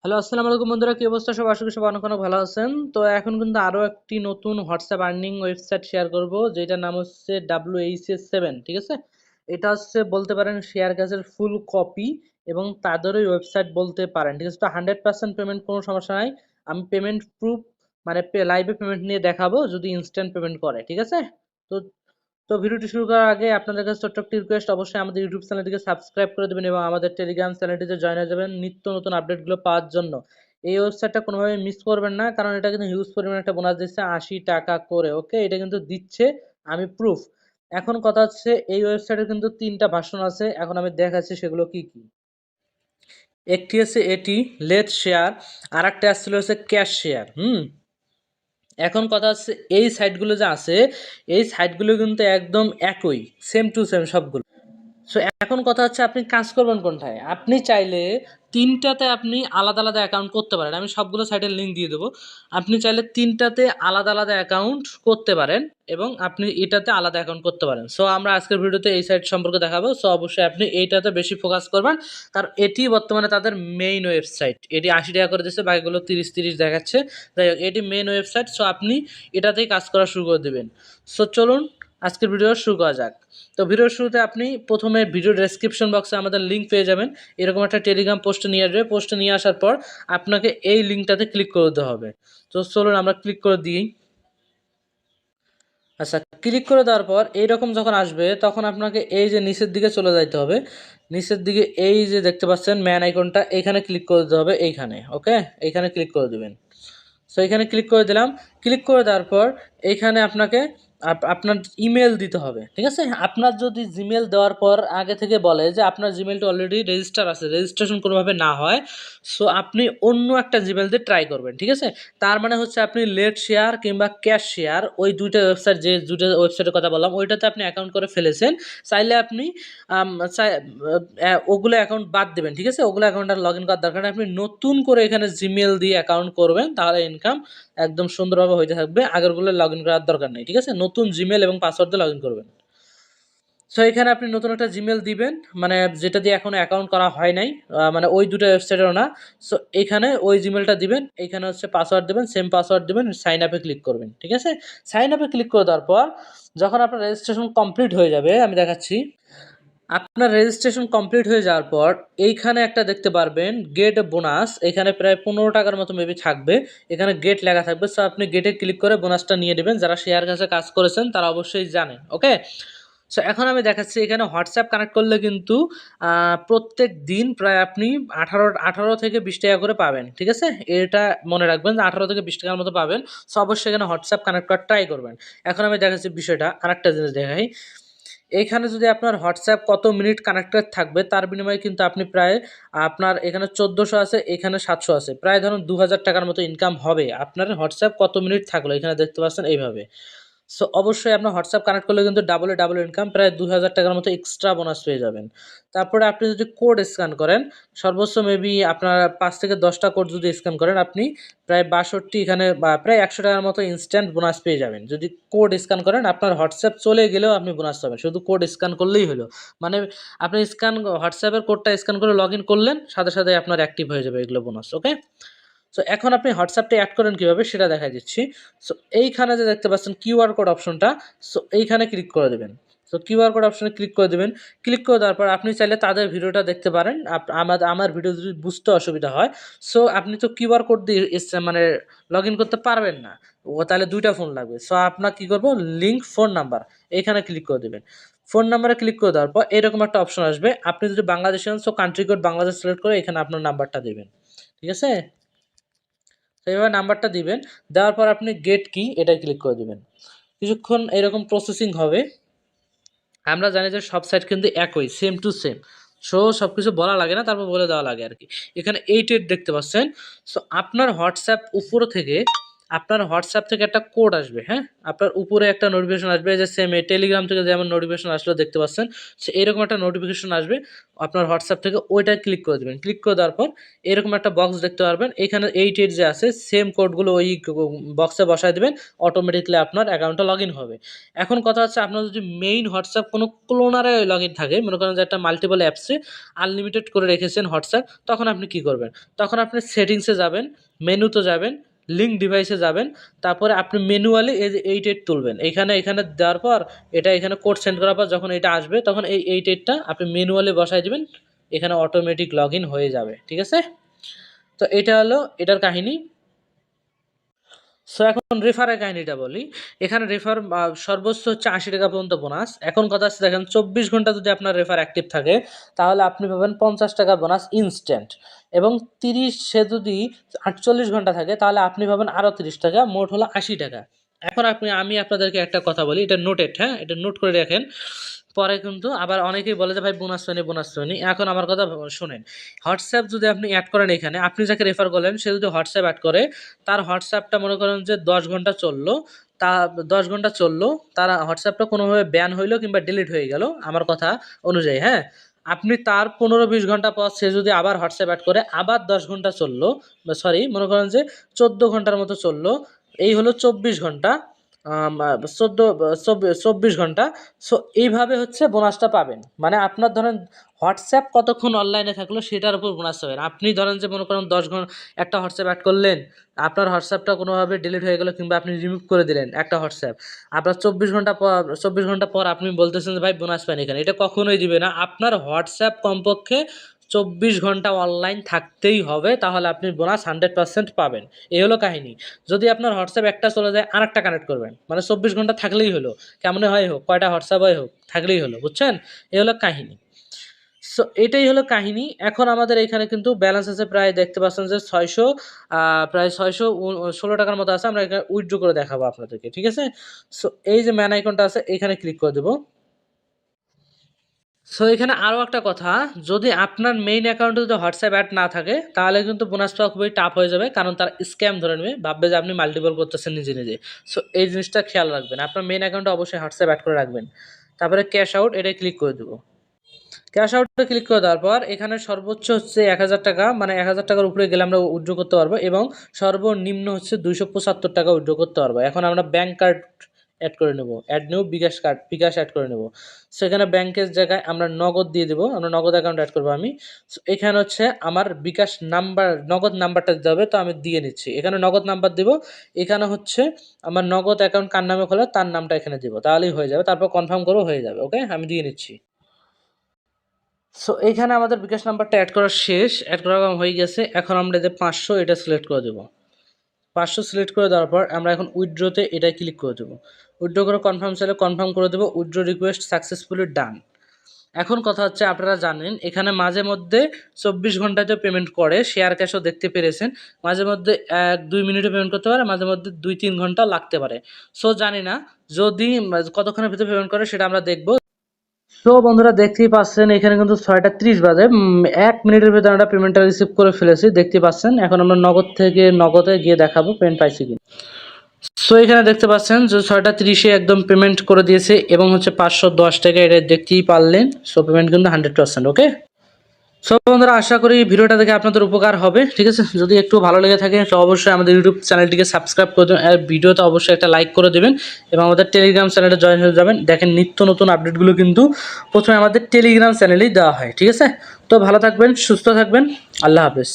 Hello, আসসালামু আলাইকুম বন্ধুরা, কি অবস্থা? সব আশা করি সব অনেক অনেক ভালো আছেন। তো এখন কিন্তু আরো একটি নতুন হোয়াটসঅ্যাপ আর্নিং ওয়েবসাইট শেয়ার করব, যেটার নাম হচ্ছে WHS7। ঠিক আছে, এটা হচ্ছে বলতে পারেন শেয়ার গাছের ফুল কপি এবং তাদেরই ওয়েবসাইট বলতে পারেন। ঠিক আছে, তো 100% পেমেন্ট, কোনো সমস্যা নাই। আমি পেমেন্ট প্রুফ মানে লাইভে পেমেন্ট নিয়ে দেখাবো যদি ইনস্ট্যান্ট পেমেন্ট করে। ঠিক আছে, তো তো ভিডিওটি শুরু করার আগে আপনাদের কাছে ছোট্ট একটি রিকোয়েস্ট, অবশ্যই আমাদের ইউটিউব চ্যানেলটিকে সাবস্ক্রাইব করে দেবেন এবং আমাদের টেলিগ্রাম চ্যানেলটিতে জয়েন হয়ে যাবেন নিত্য নতুন আপডেটগুলো পাওয়ার জন্য। এই ওয়েবসাইটটা কোনোভাবে মিস করবেন না, কারণ এটা কিন্তু হিউজ পরিমাণে একটা বোনাস দিচ্ছে 80 টাকা করে। ওকে, এটা কিন্তু দিচ্ছে, আমি প্রুফ। এখন কথা হচ্ছে, এই ওয়েবসাইটে কিন্তু 3টা ভার্সন আছে, এখন আমি দেখাচ্ছি সেগুলো কি কি। একটি হচ্ছে এটি লেট শেয়ার, আর একটা আসছিল হচ্ছে ক্যাশ শেয়ার। এখন কথা হচ্ছে, এই সাইটগুলো যে আছে, এই সাইটগুলো কিন্তু একদম একই, সেম টু সেম সবগুলো। সো এখন কথা হচ্ছে, আপনি কাজ করবেন কোনটায়? আপনি চাইলে তিনটাতে আপনি আলাদা আলাদা অ্যাকাউন্ট করতে পারেন। আমি সবগুলো সাইটের লিঙ্ক দিয়ে দেবো। আপনি চাইলে তিনটাতে আলাদা আলাদা অ্যাকাউন্ট করতে পারেন এবং আপনি এটাতে আলাদা অ্যাকাউন্ট করতে পারেন। সো আমরা আজকের ভিডিওতে এই সাইট সম্পর্কে দেখাবো। সো অবশ্যই আপনি এইটাতে বেশি ফোকাস করবেন, কারণ এটি বর্তমানে তাদের মেইন ওয়েবসাইট। এটি 80 টাকা করে দিচ্ছে, বাকিগুলো 30 দেখাচ্ছে। যাই হোক, এটি মেইন ওয়েবসাইট। সো আপনি এটাতেই কাজ করা শুরু করে দেবেন। সো চলুন আজকের ভিডিও শুরু করা যাক। তো ভিডিওর শুরুতে আপনি প্রথমে ভিডিও ডেসক্রিপশন বক্সে আমাদের লিঙ্ক পেয়ে যাবেন। এরকম একটা টেলিগ্রাম পোস্টে নিয়ে আসবে। পোস্টে নিয়ে আসার পর আপনাকে এই লিঙ্কটাতে ক্লিক করে দিতে হবে। তো চলুন আমরা ক্লিক করে দিই। আচ্ছা, ক্লিক করে দেওয়ার পর এইরকম যখন আসবে, তখন আপনাকে এই যে নিচের দিকে চলে যাইতে হবে। নিচের দিকে এই যে দেখতে পাচ্ছেন ম্যান আইকনটা, এইখানে ক্লিক করে দিতে হবে। এইখানে ওকে, এইখানে ক্লিক করে দেবেন। সো এখানে ক্লিক করে দিলাম। ক্লিক করে দেওয়ার পর এইখানে আপনাকে আপনার ইমেল দিতে হবে। ঠিক আছে, আপনার যদি জিমেল দেওয়ার পর আগে থেকে বলে যে আপনার জিমেলটা অলরেডি রেজিস্টার আছে, রেজিস্ট্রেশন কোনোভাবে না হয়, সো আপনি অন্য একটা জিমেল দিয়ে ট্রাই করবেন। ঠিক আছে, তার মানে হচ্ছে আপনি লেট শেয়ার কিংবা ক্যাশ শেয়ার, ওই দুইটা ওয়েবসাইট, যে দুইটা ওয়েবসাইটের কথা বললাম, ওইটাতে আপনি অ্যাকাউন্ট করে ফেলেছেন। চাইলে আপনি ওগুলো অ্যাকাউন্ট বাদ দেবেন। ঠিক আছে, ওগুলো অ্যাকাউন্ট আর লগ ইন করার দরকার নেই। আপনি নতুন করে এখানে জিমেল দিয়ে অ্যাকাউন্ট করবেন, তাহলে ইনকাম একদম সুন্দরভাবে হইতে থাকবে। আগেরগুলো লগ ইন করার দরকার নেই। ঠিক আছে, নতুন জিমেল এবং পাসওয়ার্ড দিয়ে লগ ইন করবেন। সো এখানে আপনি নতুন একটা জিমেল দিবেন, মানে যেটা দিয়ে এখনো অ্যাকাউন্ট করা হয় নাই, মানে ওই দুটো ওয়েবসাইটেরও না। সো এখানে ওই জিমেলটা দিবেন, এখানে হচ্ছে পাসওয়ার্ড দেবেন, সেম পাসওয়ার্ড দেবেন, সাইন আপে ক্লিক করবেন। ঠিক আছে, সাইন আপে ক্লিক করে দেওয়ার পর যখন আপনার রেজিস্ট্রেশন কমপ্লিট হয়ে যাবে, আমি দেখাচ্ছি। আপনার রেজিস্ট্রেশন কমপ্লিট হয়ে যাওয়ার পর এইখানে একটা দেখতে পারবেন গেট বোনাস, এখানে প্রায় 15 টাকার মতো মেবি থাকবে। এখানে গেট লেখা থাকবে। সো আপনি গেটে ক্লিক করে বোনাসটা নিয়ে নেবেন। যারা শেয়ার কাছে কাজ করেছেন তারা অবশ্যই জানেন। ওকে, সো এখন আমি দেখাচ্ছি, এখানে হোয়াটসঅ্যাপ কানেক্ট করলে কিন্তু প্রত্যেক দিন প্রায় আপনি 18 থেকে 20 টাকা করে পাবেন। ঠিক আছে, এটা মনে রাখবেন যে 18 থেকে 20 টাকার মতো পাবেন। সো অবশ্যই এখানে হোয়াটসঅ্যাপ কানেক্ট করার ট্রাই করবেন। এখন আমি দেখাচ্ছি বিষয়টা, আরেকটা জিনিস দেখাই। এইখানে যদি আপনার হোয়াটসঅ্যাপ কত মিনিট কানেক্টেড থাকবে, তার বিনিময়ে কিন্তু আপনি প্রায়, আপনার এখানে 1400 আছে, এখানে 700 আছে, প্রায় ধরুন 2000 টাকার মতো ইনকাম হবে আপনার হোয়াটসঅ্যাপ কত মিনিট থাকলো। এখানে দেখতে পাচ্ছেন এইভাবে। সো অবশ্যই আপনার হোয়াটসঅ্যাপ কানেক্ট করলে কিন্তু ডাবলে ডাবল ইনকাম, প্রায় 2000 টাকার মতো এক্সট্রা বোনাস পেয়ে যাবেন। তারপরে আপনি যদি কোড স্ক্যান করেন, সর্বোচ্চ মেবি আপনার 5 থেকে 10টা কোড যদি স্ক্যান করেন, আপনি প্রায় 62 এখানে বা প্রায় 100 টাকার মতো ইনস্ট্যান্ট বোনাস পেয়ে যাবেন। যদি কোড স্ক্যান করেন, আপনার হোয়াটসঅ্যাপ চলে গেলেও আপনি বোনাস পাবেন, শুধু কোড স্ক্যান করলেই হলো। মানে আপনি হোয়াটসঅ্যাপের কোডটা স্ক্যান করে লগ ইন করলেন, সাথে সাথে আপনার অ্যাক্টিভ হয়ে যাবে এগুলো বোনাস। ওকে, সো এখন আপনি হোয়াটসঅ্যাপটা অ্যাড করেন কীভাবে সেটা দেখা দিচ্ছি। সো এইখানে যে দেখতে পাচ্ছেন কিউআর কোড অপশনটা, সো এইখানে ক্লিক করে দেবেন। সো কিউআর কোড অপশনে ক্লিক করে দেবেন। ক্লিক করে দেওয়ার পর আপনি চাইলে তাদের ভিডিওটা দেখতে পারেন। আমার ভিডিও যদি বুঝতে অসুবিধা হয়, সো আপনি তো কিউআর কোড দিয়ে মানে লগ ইন করতে পারবেন না, ও তাহলে দুইটা ফোন লাগবে। সো আপনার কী করবো, লিঙ্ক ফোন নাম্বার, এইখানে ক্লিক করে দেবেন। ফোন নাম্বারে ক্লিক করে দেওয়ার পর এরকম একটা অপশন আসবে। আপনি যদি বাংলাদেশি হন, so country code Bangladesh select করে এখানে আপনার নাম্বারটা দেবেন। ঠিক আছে, তো এভাবে নাম্বারটা দিবেন। দেওয়ার পর আপনি গেট কি, এটাই ক্লিক করে দিবেন। কিছুক্ষণ এরকম প্রসেসিং হবে। আমরা জানি যে সব সাইট কিন্তু একই, সেম টু সেম। সো সব কিছু বলা লাগে না, তারপর বলে দেওয়া লাগে আর কি। এখানে 8 দেখতে পাচ্ছেন। সো আপনার হোয়াটসঅ্যাপ উপর থেকে আপনার হোয়াটসঅ্যাপ থেকে একটা কোড আসবে, হ্যাঁ? আপনার উপরে একটা নোটিফিকেশন আসবে, এই যে সেম টেলিগ্রাম থেকে যেমন নোটিফিকেশন আসলো দেখতে পাচ্ছেন, সো এরকম একটা নোটিফিকেশন আসবে আপনার হোয়াটসঅ্যাপ থেকে, ওইটা ক্লিক করে দেবেন। ক্লিক করে দেওয়ার পর এরকম একটা বক্স দেখতে পারবেন, এখানে 8 যে আছে সেম কোডগুলো ওই বক্সে বসায় দেবেন, অটোমেটিকলি আপনার অ্যাকাউন্টটা লগ ইন হবে। এখন কথা হচ্ছে, আপনার যদি মেইন হোয়াটসঅ্যাপ কোনো ক্লোনারে লগ ইন থাকে, মনে করেন যে একটা মাল্টিপল অ্যাপসে আনলিমিটেড করে রেখেছেন হোয়াটসঅ্যাপ, তখন আপনি কি করবেন? তখন আপনি সেটিংসে যাবেন, মেনুতে যাবেন, লিঙ্ক ডিভাইসে যাবেন, তারপরে আপনি ম্যানুয়ালি এই যে 8 তুলবেন, এখানে দেওয়ার পর এটা এখানে কোড সেন্ড করার পর যখন এটা আসবে তখন এই 8টা আপনি ম্যানুয়ালি বসায় দিবেন, এখানে অটোমেটিক লগ ইন হয়ে যাবে। ঠিক আছে? তো এটা হলো এটার কাহিনী। সো এখন রেফারের কাহিনীটা বলি। এখানে রেফার সর্বোচ্চ হচ্ছে ৮০ টাকা পর্যন্ত বোনাস। এখন কথা হচ্ছে, দেখেন ২৪ ঘন্টা যদি আপনার রেফার অ্যাক্টিভ থাকে তাহলে আপনি পাবেন ৫০ টাকা বোনাস ইনস্ট্যান্ট, এবং ৩০ সে যদি ৪৮ ঘন্টা থাকে তাহলে আপনি পাবেন আরও ৩০ টাকা, মোট হলো ৮০ টাকা। এখন আমি আপনাদেরকে একটা কথা বলি, এটা নোটেড, হ্যাঁ? এটা নোট করে রাখেন। পরে কিন্তু আবার অনেকেই বলে যে ভাই বোনাস পাইনি, বোনাস পাইনি। এখন আমার কথা শোনেন, হোয়াটসঅ্যাপ যদি আপনি অ্যাড করেন এখানে, আপনি যাকে রেফার করলেন সে যদি হোয়াটসঅ্যাপ অ্যাড করে, তার হোয়াটসঅ্যাপটা মনে করেন যে ১০ ঘন্টা চললো, তা ১০ ঘন্টা চললো, তার হোয়াটসঅ্যাপটা কোনোভাবে ব্যান হইলো কিংবা ডিলিট হয়ে গেল আমার কথা অনুযায়ী, হ্যাঁ? আপনি তার ১৫-২০ ঘন্টা পর সে যদি আবার হোয়াটসঅ্যাপ অ্যাড করে, আবার ১০ ঘন্টা চললো, সরি মনে করেন যে ১৪ ঘন্টার মতো চললো, এই হলো ২৪ ঘন্টা, ২৪ ঘন্টা। সো এইভাবে হচ্ছে বোনাসটা পাবেন। মানে আপনার ধরেন হোয়াটসঅ্যাপ কতক্ষণ অনলাইনে থাকলো সেটার উপর বোনাস পাবেন। আপনি ধরেন যে মনে করেন ১০ একটা হোয়াটসঅ্যাপ অ্যাড করলেন, আপনার হোয়াটসঅ্যাপটা কোনোভাবে ডিলিট হয়ে গেল কিংবা আপনি রিমুভ করে দিলেন একটা হোয়াটসঅ্যাপ। আপনার ২৪ ঘন্টা পর আপনি বলতেছেন যে ভাই বোনাস পাইনি কেন? এটা কখনোই দিবে না। আপনার হোয়াটসঅ্যাপ কমপক্ষে ২৪ ঘন্টা অনলাইন থাকতেই হবে, তাহলে আপনি বোনাস 100% পাবেন। এই হলো কাহিনী। যদি আপনার হোয়াটসঅ্যাপ একটা চলে যায়, আরেকটা কানেক্ট করবেন। মানে ২৪ ঘন্টা থাকলেই হলো। কেমনে হয় হোক, কয়টা হোয়াটসঅ্যাপ হয় হোক, থাকলেই হলো। বুঝছেন? এই হলো কাহিনী। সো এটাই হলো কাহিনী। এখন আমাদের এখানে কিন্তু ব্যালেন্স আছে প্রায়, দেখতে পাচ্ছেন যে ৬০০, প্রায় ৬১৬ টাকার মতো আছে। আমরা এখানে উইথড্র করে দেখাবো আপনাদেরকে। ঠিক আছে? সো এই যে ম্যান আইকনটা আছে এখানে ক্লিক করে দেব। সো এখানে আরও একটা কথা, যদি আপনার মেইন অ্যাকাউন্টে যদি হোয়াটসঅ্যাপ অ্যাড না থাকে তাহলে কিন্তু বোনাস পাওয়া খুবই টাফ হয়ে যাবে, কারণ তারা স্ক্যাম ধরে নেবে, ভাববে যে আপনি মাল্টিপল করতেছেন নিজে নিজে। সো এই জিনিসটা খেয়াল রাখবেন, আপনার মেইন অ্যাকাউন্টে অবশ্যই হোয়াটসঅ্যাপ অ্যাড করে রাখবেন। তারপরে ক্যাশ আউট, এটাই ক্লিক করে দেবো। ক্যাশ আউটে ক্লিক করে দেওয়ার পর এখানে সর্বোচ্চ হচ্ছে ১,০০০ টাকা, মানে ১,০০০ টাকার উপরে গেলে আমরা উইথড্র করতে পারবো, এবং সর্বনিম্ন হচ্ছে ২৭৫ টাকা উইথড্র করতে পারবো। এখন আমরা ব্যাঙ্ক কার্ড অ্যাড করে নেব, বিকাশ অ্যাড করে নেব। সেখানে ব্যাংকের জায়গায় আমরা নগদ দিয়ে দেবো, আমরা নগদ অ্যাকাউন্ট অ্যাড করবো আমি। এখানে হচ্ছে আমার বিকাশ নাম্বার, নগদ নাম্বারটা দিতে হবে, তো আমি দিয়ে নিচ্ছি। এখানে নগদ নাম্বার দেবো, এখানে হচ্ছে আমার নগদ অ্যাকাউন্ট কার নামে খোলা তার নামটা এখানে দেবো, তাহলেই হয়ে যাবে। তারপর কনফার্ম করবো, হয়ে যাবে। ওকে, আমি দিয়ে নিচ্ছি। সো এইখানে আমাদের বিকাশ নাম্বারটা অ্যাড করা শেষ, অ্যাড করা হয়ে গেছে। এখন আমরা যে ৫০০ এটা সিলেক্ট করে দেবো। ৫০০ সিলেক্ট করে দেওয়ার পর আমরা এখন উইথড্রোতে এটাই ক্লিক করে দেবো। উইথড্রো করে কনফার্ম চাইলে কনফার্ম করে দেবো। উইথড্রো রিকোয়েস্ট সাকসেসফুলি ডান। এখন কথা হচ্ছে, আপনারা জানেন এখানে মাঝে মধ্যে ২৪ ঘন্টাতে পেমেন্ট করে, শেয়ার ক্যাশও দেখতে পেরেছেন। মাঝে মধ্যে ১-২ মিনিটে পেমেন্ট করতে পারে, মাঝে মধ্যে ২-৩ ঘন্টা লাগতে পারে। সো জানি না যদি কতক্ষণের ভিতরে পেমেন্ট করে সেটা আমরা দেখবো। তো বন্ধুরা দেখতেই পাচ্ছেন এখানে কিন্তু ৬টা ৩০ বাজে, ১ মিনিটের ভিতরে আমরা পেমেন্টটা রিসিভ করে ফেলেছি, দেখতে পাচ্ছেন। এখন আমরা নগদ থেকে নগদে গিয়ে দেখাবো পেমেন্ট পাইছি কিনা। সো এখানে দেখতে পাচ্ছেন যে ৬টা ৩০-এ একদম পেমেন্ট করে দিয়েছে, এবং হচ্ছে ৫১০ টাকা, এটা দেখতেই পারলেন। সো পেমেন্ট কিন্তু 100%। ওকে, সো বন্ধুরা আশা করি ভিডিওটা দেখে আপনাদের উপকার হবে। ঠিক আছে? যদি একটু ভালো লেগে থাকে তো অবশ্যই আমাদের ইউটিউব চ্যানেলটিকে সাবস্ক্রাইব করে দেবেন, আর ভিডিওতে অবশ্যই একটা লাইক করে দেবেন, এবং আমাদের টেলিগ্রাম চ্যানেলে জয়েন হয়ে যাবেন। দেখেন নিত্য নতুন আপডেটগুলো কিন্তু প্রথমে আমাদের টেলিগ্রাম চ্যানেলেই দেওয়া হয়। ঠিক আছে? তো ভালো থাকবেন, সুস্থ থাকবেন, আল্লাহ হাফেজ।